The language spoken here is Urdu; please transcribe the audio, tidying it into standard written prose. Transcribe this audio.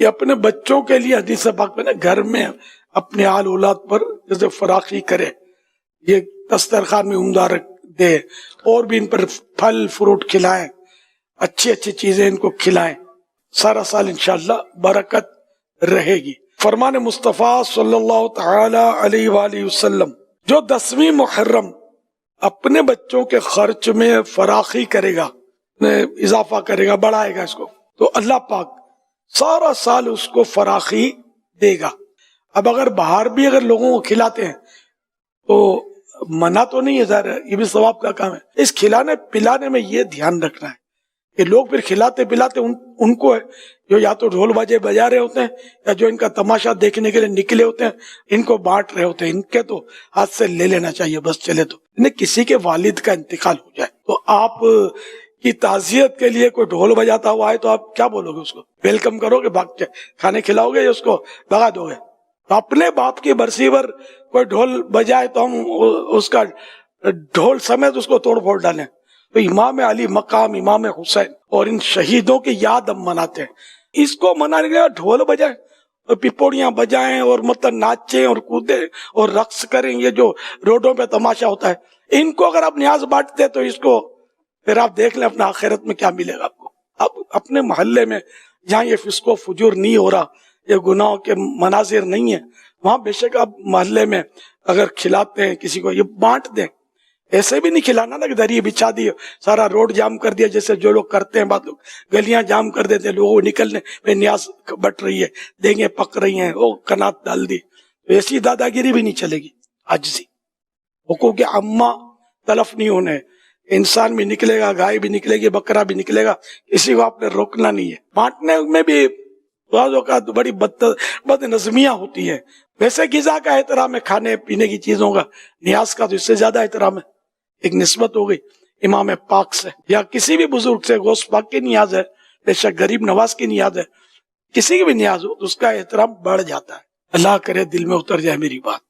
یہ اپنے بچوں کے لیے حدیث پاک میں نا گھر میں اپنے آل اولاد پر جیسے فراخی کرے، یہ دسترخوان میں عمدہ رکھ دے، اور بھی ان پر پھل فروٹ کھلائیں، اچھی اچھی چیزیں ان کو کھلائیں، سارا سال انشاءاللہ برکت رہے گی۔ فرمان مصطفیٰ صلی اللہ تعالی علیہ وآلہ وسلم، جو 10ویں محرم اپنے بچوں کے خرچ میں فراخی کرے گا، اضافہ کرے گا، بڑھائے گا اس کو، تو اللہ پاک سارا سال اس کو فراخی دے گا۔ اب اگر باہر بھی اگر لوگوں کو کھلاتے ہیں تو منع تو نہیں ہے، ظاہر ہے یہ بھی ثواب کا کام ہے۔ اس کھلانے پلانے میں یہ دھیان رکھنا ہے کہ لوگ پھر کھلاتے پلاتے ان کو ہے جو یا تو ڈھول باجے بجا رہے ہوتے ہیں یا جو ان کا تماشا دیکھنے کے لیے نکلے ہوتے ہیں، ان کو بانٹ رہے ہوتے ہیں، ان کے تو ہاتھ سے لے لینا چاہیے بس چلے تو۔ کسی کے والد کا انتقال ہو جائے تو آپ کی تعزیت کے لیے کوئی ڈھول بجاتا ہوا ہے تو آپ کیا بولو گے؟ اس کو ویلکم کرو گے، بھاگ کے کھانے کھلاؤ گے یا اس کو بھگا دو گے؟ تو اپنے باپ کی برسی پر کوئی ڈھول بجائے تو ہم اس کا ڈھول سمیت اس کو توڑ پھوڑ ڈالیں؟ تو امام علی مقام، امام حسین اور ان شہیدوں کی یاد ہم مناتے ہیں، اس کو منانے کے لیے ڈھول بجائیں اور پپوڑیاں بجائیں اور مطلب ناچیں اور کودیں اور رقص کریں، یہ جو روڈوں پہ تماشا ہوتا ہے، ان کو اگر آپ نیاز بانٹتے تو اس کو پھر آپ دیکھ لیں اپنا آخرت میں کیا ملے گا آپ کو۔ اب اپنے محلے میں جہاں یہ فسق و فجور نہیں ہو رہا، یہ گناہوں کے مناظر نہیں ہیں، وہاں بے شک آپ محلے میں اگر کھلاتے ہیں کسی کو، یہ بانٹ دیں۔ ایسے بھی نہیں کھلانا نا کہ دری بچھا دی سارا روڈ جام کر دیا، جیسے جو لوگ کرتے ہیں، بات گلیاں جام کر دیتے ہیں، لوگوں کو نکلنے میں نیاز بٹ رہی ہے، دینگیں پک رہی ہیں، وہ کنات ڈال دی، تو ایسی دادا گیری بھی نہیں چلے گی۔ عاجزی، حقوق عامہ تلف نہیں ہونے، انسان بھی نکلے گا، گائے بھی نکلے گی، بکرا بھی نکلے گا، کسی کو آپ نے روکنا نہیں ہے۔ بانٹنے میں بھی بعض اوقات بڑی بد نظمیاں ہوتی ہیں، ویسے غذا کا احترام ہے، کھانے پینے کی چیزوں کا، نیاز کا تو اس سے زیادہ احترام ہے۔ ایک نسبت ہو گئی امام پاک سے یا کسی بھی بزرگ سے، غوث پاک کی نیاز ہے، بے شک غریب نواز کی نیاز ہے، کسی کی بھی نیاز ہو تو اس کا احترام بڑھ جاتا ہے۔ اللہ کرے دل میں اتر جائے میری بات۔